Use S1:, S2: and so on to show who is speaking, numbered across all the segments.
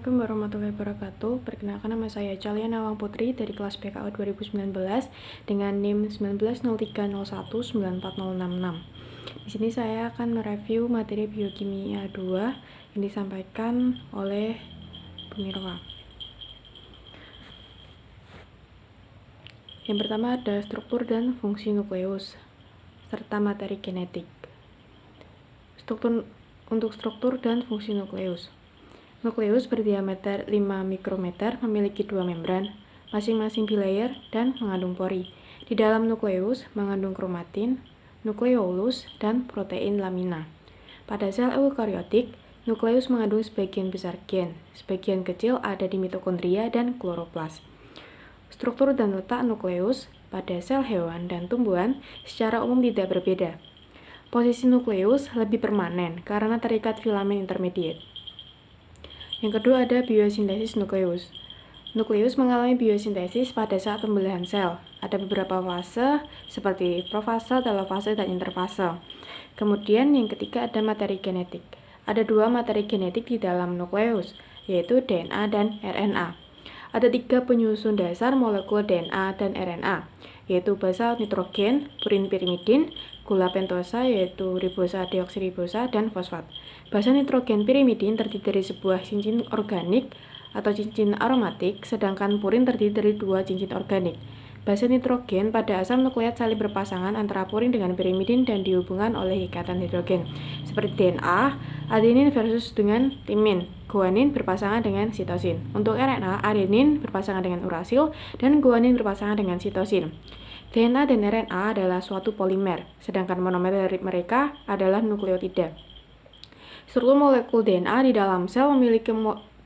S1: Assalamualaikum warahmatullahi wabarakatuh. Perkenalkan, nama saya Calia Nawang Putri dari kelas PKO 2019 dengan NIM 1903019466. Di sini saya akan mereview materi biokimia 2 yang disampaikan oleh Bu Mirwa. Yang pertama ada struktur dan fungsi nukleus serta materi genetik. Untuk struktur dan fungsi nukleus. Nukleus berdiameter 5 mikrometer, memiliki dua membran, masing-masing bilayer dan mengandung pori. Di dalam nukleus mengandung kromatin, nukleolus, dan protein lamina. Pada sel eukariotik, nukleus mengandung sebagian besar gen, sebagian kecil ada di mitokondria dan kloroplas. Struktur dan letak nukleus pada sel hewan dan tumbuhan secara umum tidak berbeda. Posisi nukleus lebih permanen karena terikat filamen intermediate. Yang kedua ada biosintesis nukleus. Nukleus mengalami biosintesis pada saat pembelahan sel. Ada beberapa fase seperti profase, telofase, dan interfase. Kemudian yang ketiga ada materi genetik. Ada dua materi genetik di dalam nukleus, yaitu DNA dan RNA. Ada tiga penyusun dasar molekul DNA dan RNA, yaitu basa nitrogen, purin pirimidin, gula pentosa yaitu ribosa deoksiribosa, dan fosfat. Basa nitrogen pirimidin terdiri dari sebuah cincin organik atau cincin aromatik, sedangkan purin terdiri dari dua cincin organik. Basa nitrogen pada asam nukleat saling berpasangan antara purin dengan pirimidin dan dihubungkan oleh ikatan hidrogen. Seperti DNA, adenin versus dengan timin, guanin berpasangan dengan sitosin. Untuk RNA, adenin berpasangan dengan urasil dan guanin berpasangan dengan sitosin. DNA dan RNA adalah suatu polimer, sedangkan monomer dari mereka adalah nukleotida. Struktur molekul DNA di dalam sel memiliki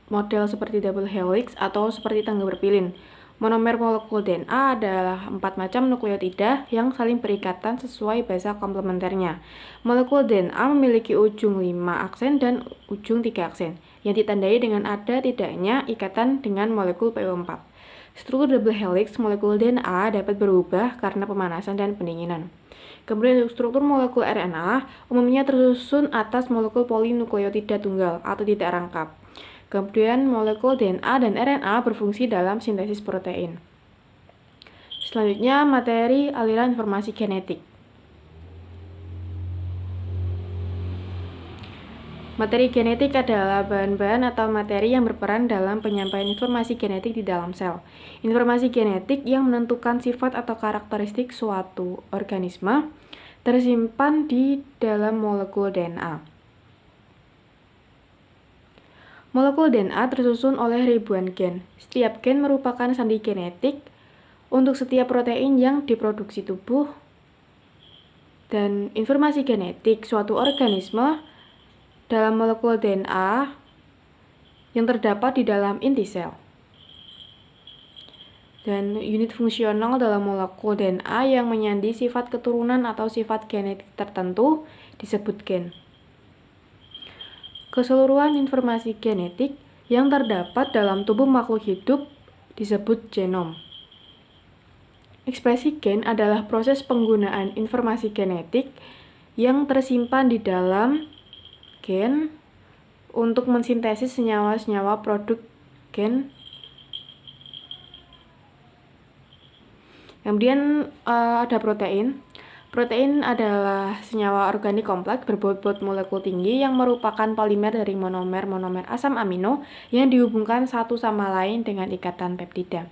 S1: model seperti double helix atau seperti tangga berpilin. Monomer molekul DNA adalah 4 macam nukleotida yang saling berikatan sesuai basa komplementernya. Molekul DNA memiliki ujung 5 aksen dan ujung 3 aksen, yang ditandai dengan ada tidaknya ikatan dengan molekul PO4. Struktur double helix molekul DNA dapat berubah karena pemanasan dan pendinginan. Kemudian struktur molekul RNA umumnya tersusun atas molekul polinukleotida tunggal atau tidak rangkap. Kemudian molekul DNA dan RNA berfungsi dalam sintesis protein. Selanjutnya materi aliran informasi genetik. Materi genetik adalah bahan-bahan atau materi yang berperan dalam penyampaian informasi genetik di dalam sel. Informasi genetik yang menentukan sifat atau karakteristik suatu organisme tersimpan di dalam molekul DNA. Molekul DNA tersusun oleh ribuan gen. Setiap gen merupakan sandi genetik untuk setiap protein yang diproduksi tubuh. Dan informasi genetik suatu organisme dalam molekul DNA yang terdapat di dalam inti sel. Dan unit fungsional dalam molekul DNA yang menyandi sifat keturunan atau sifat genetik tertentu disebut gen. Keseluruhan informasi genetik yang terdapat dalam tubuh makhluk hidup disebut genom. Ekspresi gen adalah proses penggunaan informasi genetik yang tersimpan di dalam gen untuk mensintesis senyawa-senyawa produk gen. Kemudian ada protein. Protein adalah senyawa organik kompleks berbobot molekul tinggi yang merupakan polimer dari monomer asam amino yang dihubungkan satu sama lain dengan ikatan peptida.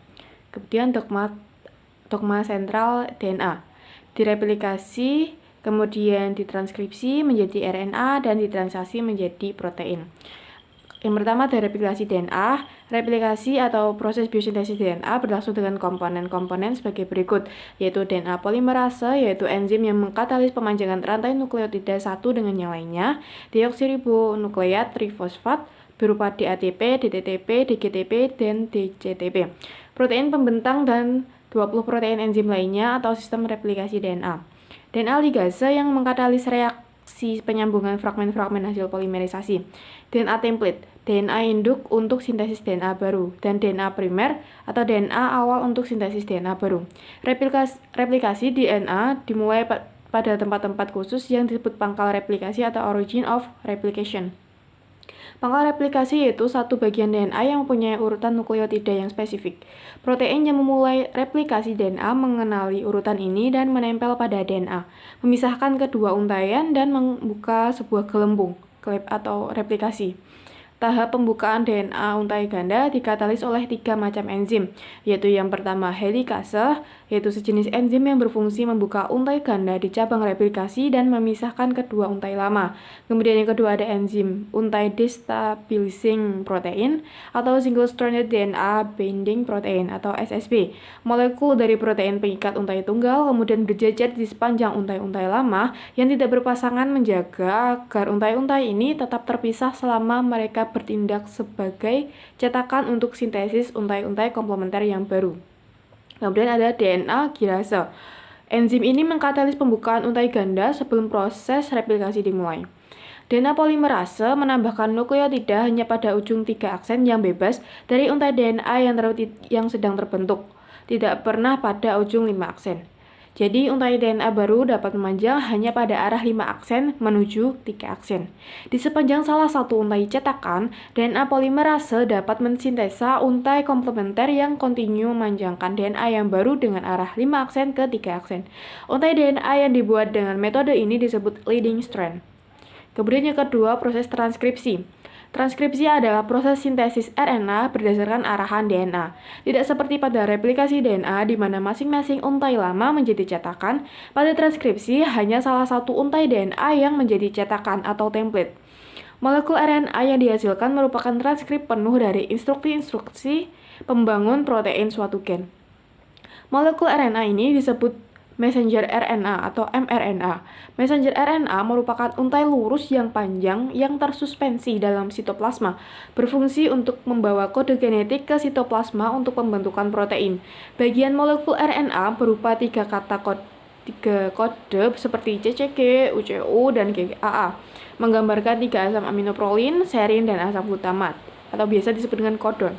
S1: Kemudian dogma sentral DNA direplikasi, kemudian ditranskripsi menjadi RNA dan ditranslasi menjadi protein. Yang pertama ada replikasi DNA. Replikasi atau proses biosintesis DNA berlangsung dengan komponen-komponen sebagai berikut, yaitu DNA polimerase, yaitu enzim yang mengkatalis pemanjangan rantai nukleotida satu dengan yang lainnya, deoksiribonukleat trifosfat berupa DATP, DTTP, DGTP, dan DCTP. Protein pembentang dan 20 protein enzim lainnya atau sistem replikasi DNA. DNA ligase yang mengkatalis reaksi penyambungan fragmen-fragmen hasil polimerisasi. DNA template, DNA induk untuk sintesis DNA baru, dan DNA primer atau DNA awal untuk sintesis DNA baru. Replikasi DNA dimulai pada tempat-tempat khusus yang disebut pangkal replikasi atau origin of replication. Pangkal replikasi yaitu satu bagian DNA yang mempunyai urutan nukleotida yang spesifik. Protein yang memulai replikasi DNA mengenali urutan ini dan menempel pada DNA, memisahkan kedua untaian dan membuka sebuah gelembung, klep atau replikasi. Tahap pembukaan DNA untai ganda dikatalis oleh 3 macam enzim, yaitu yang pertama helikase, yaitu sejenis enzim yang berfungsi membuka untai ganda di cabang replikasi dan memisahkan kedua untai lama. Kemudian yang kedua ada enzim untai destabilizing protein atau single stranded DNA binding protein atau SSB. Molekul dari protein pengikat untai tunggal kemudian berjejer di sepanjang untai-untai lama yang tidak berpasangan menjaga agar untai-untai ini tetap terpisah selama mereka bertindak sebagai cetakan untuk sintesis untai-untai komplementer yang baru. Kemudian ada DNA girase. Enzim ini mengkatalis pembukaan untai ganda sebelum proses replikasi dimulai. DNA polimerase menambahkan nukleotida hanya pada ujung 3 aksen yang bebas dari untai DNA yang sedang terbentuk, tidak pernah pada ujung 5 aksen. Jadi, untai DNA baru dapat memanjang hanya pada arah 5 aksen menuju 3 aksen. Di sepanjang salah satu untai cetakan, DNA polimerase dapat mensintesa untai komplementer yang kontinu memanjangkan DNA yang baru dengan arah 5 aksen ke 3 aksen. Untai DNA yang dibuat dengan metode ini disebut leading strand. Kemudian yang kedua, proses transkripsi. Transkripsi adalah proses sintesis RNA berdasarkan arahan DNA. Tidak seperti pada replikasi DNA di mana masing-masing untai lama menjadi cetakan, pada transkripsi hanya salah satu untai DNA yang menjadi cetakan atau template. Molekul RNA yang dihasilkan merupakan transkrip penuh dari instruksi-instruksi pembangun protein suatu gen. Molekul RNA ini disebut messenger RNA atau mRNA. Messenger RNA merupakan untai lurus yang panjang yang tersuspensi dalam sitoplasma, berfungsi untuk membawa kode genetik ke sitoplasma untuk pembentukan protein. Bagian molekul RNA berupa 3 kode seperti CCG, UCU, dan GAA, menggambarkan 3 asam aminoprolin, serin, dan asam glutamat, atau biasa disebut dengan kodon.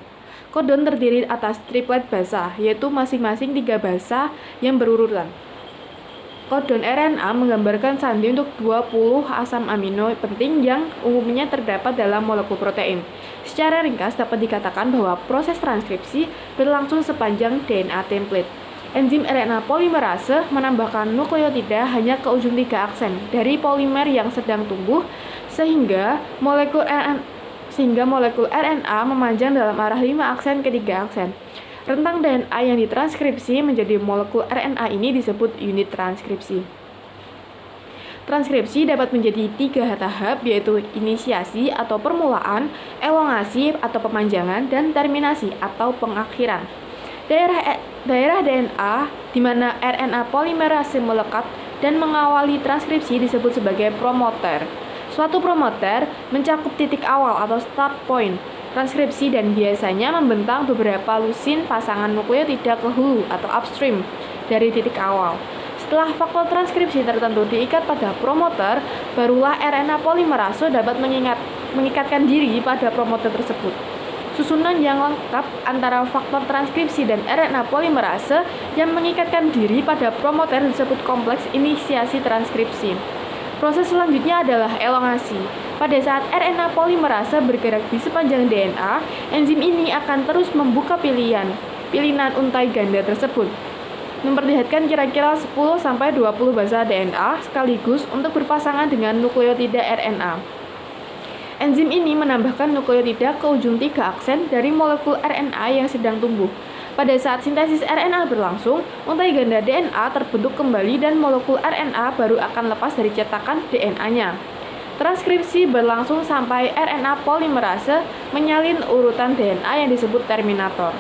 S1: Kodon terdiri atas triplet basa, yaitu masing-masing 3 basa yang berurutan. Kodon RNA menggambarkan sandi untuk 20 asam amino penting yang umumnya terdapat dalam molekul protein. Secara ringkas dapat dikatakan bahwa proses transkripsi berlangsung sepanjang DNA template. Enzim RNA polimerase menambahkan nukleotida hanya ke ujung 3 aksen dari polimer yang sedang tumbuh sehingga molekul RNA memanjang dalam arah 5 aksen ke 3 aksen. Rentang DNA yang ditranskripsi menjadi molekul RNA ini disebut unit transkripsi. Transkripsi dapat menjadi 3 tahap, yaitu inisiasi atau permulaan, elongasi atau pemanjangan, dan terminasi atau pengakhiran. Daerah DNA di mana RNA polimerase melekat dan mengawali transkripsi disebut sebagai promoter. Suatu promoter mencakup titik awal atau start point transkripsi dan biasanya membentang beberapa lusin pasangan nukleotida ke hulu atau upstream dari titik awal. Setelah faktor transkripsi tertentu diikat pada promoter, barulah RNA polimerase dapat mengikatkan diri pada promoter tersebut. Susunan yang lengkap antara faktor transkripsi dan RNA polimerase yang mengikatkan diri pada promoter disebut kompleks inisiasi transkripsi. Proses selanjutnya adalah elongasi. Pada saat RNA polimerase bergerak di sepanjang DNA, enzim ini akan terus membuka pilihan untai ganda tersebut, memperlihatkan kira-kira 10-20 basa DNA sekaligus untuk berpasangan dengan nukleotida RNA. Enzim ini menambahkan nukleotida ke ujung 3 aksen dari molekul RNA yang sedang tumbuh. Pada saat sintesis RNA berlangsung, untai ganda DNA terbentuk kembali dan molekul RNA baru akan lepas dari cetakan DNA-nya. Transkripsi berlangsung sampai RNA polimerase menyalin urutan DNA yang disebut terminator.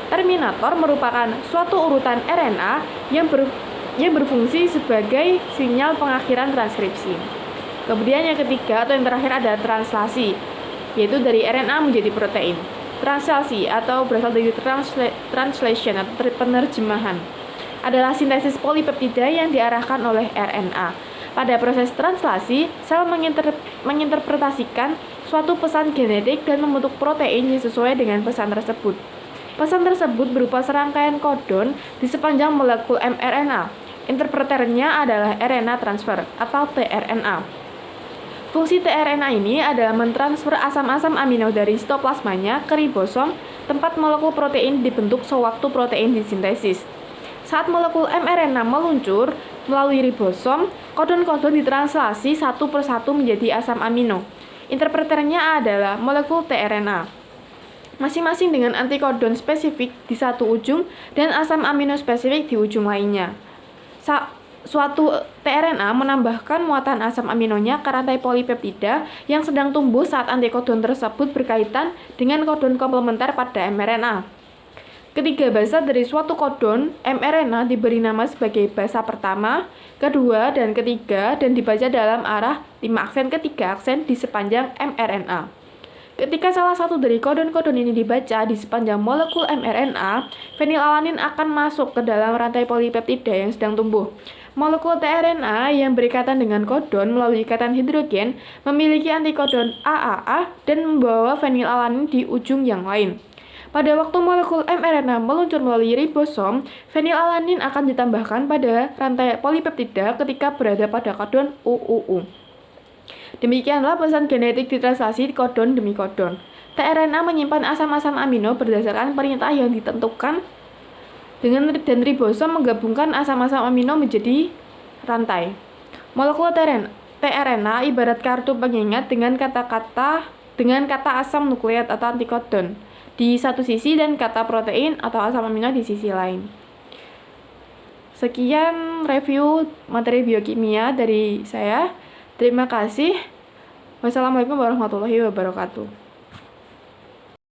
S1: Terminator merupakan suatu urutan RNA yang berfungsi sebagai sinyal pengakhiran transkripsi. Kemudian yang ketiga atau yang terakhir ada translasi, yaitu dari RNA menjadi protein. Translasi atau berasal dari translation atau penerjemahan adalah sintesis polipeptida yang diarahkan oleh RNA. Pada proses translasi, sel menginterpretasikan suatu pesan genetik dan membentuk protein yang sesuai dengan pesan tersebut. Pesan tersebut berupa serangkaian kodon di sepanjang molekul mRNA. Interpreternya adalah RNA transfer atau tRNA. Fungsi tRNA ini adalah mentransfer asam-asam amino dari sitoplasmanya ke ribosom, tempat molekul protein dibentuk sewaktu protein disintesis. Saat molekul mRNA meluncur melalui ribosom, kodon-kodon ditranslasi satu persatu menjadi asam amino. Interpreternya adalah molekul tRNA, masing-masing dengan antikodon spesifik di satu ujung dan asam amino spesifik di ujung lainnya. Suatu tRNA menambahkan muatan asam aminonya ke rantai polipeptida yang sedang tumbuh saat antikodon tersebut berkaitan dengan kodon komplementer pada mRNA. Ketiga basa dari suatu kodon mRNA diberi nama sebagai basa pertama, kedua, dan ketiga dan dibaca dalam arah 5 aksen ke 3 aksen di sepanjang mRNA. Ketika salah satu dari kodon-kodon ini dibaca di sepanjang molekul mRNA, fenilalanin akan masuk ke dalam rantai polipeptida yang sedang tumbuh. Molekul tRNA yang berikatan dengan kodon melalui ikatan hidrogen memiliki antikodon AAA dan membawa fenilalanin di ujung yang lain. Pada waktu molekul mRNA meluncur melalui ribosom, fenilalanin akan ditambahkan pada rantai polipeptida ketika berada pada kodon UUU. Demikianlah pesan genetik ditranslasi kodon demi kodon. tRNA menyimpan asam-asam amino berdasarkan perintah yang ditentukan dan ribosom menggabungkan asam-asam amino menjadi rantai. Molekul tRNA ibarat kartu pengingat dengan kata asam nukleat atau antikodon di satu sisi dan kata protein atau asam amino di sisi lain. Sekian review materi biokimia dari saya. Terima kasih. Wassalamualaikum warahmatullahi wabarakatuh.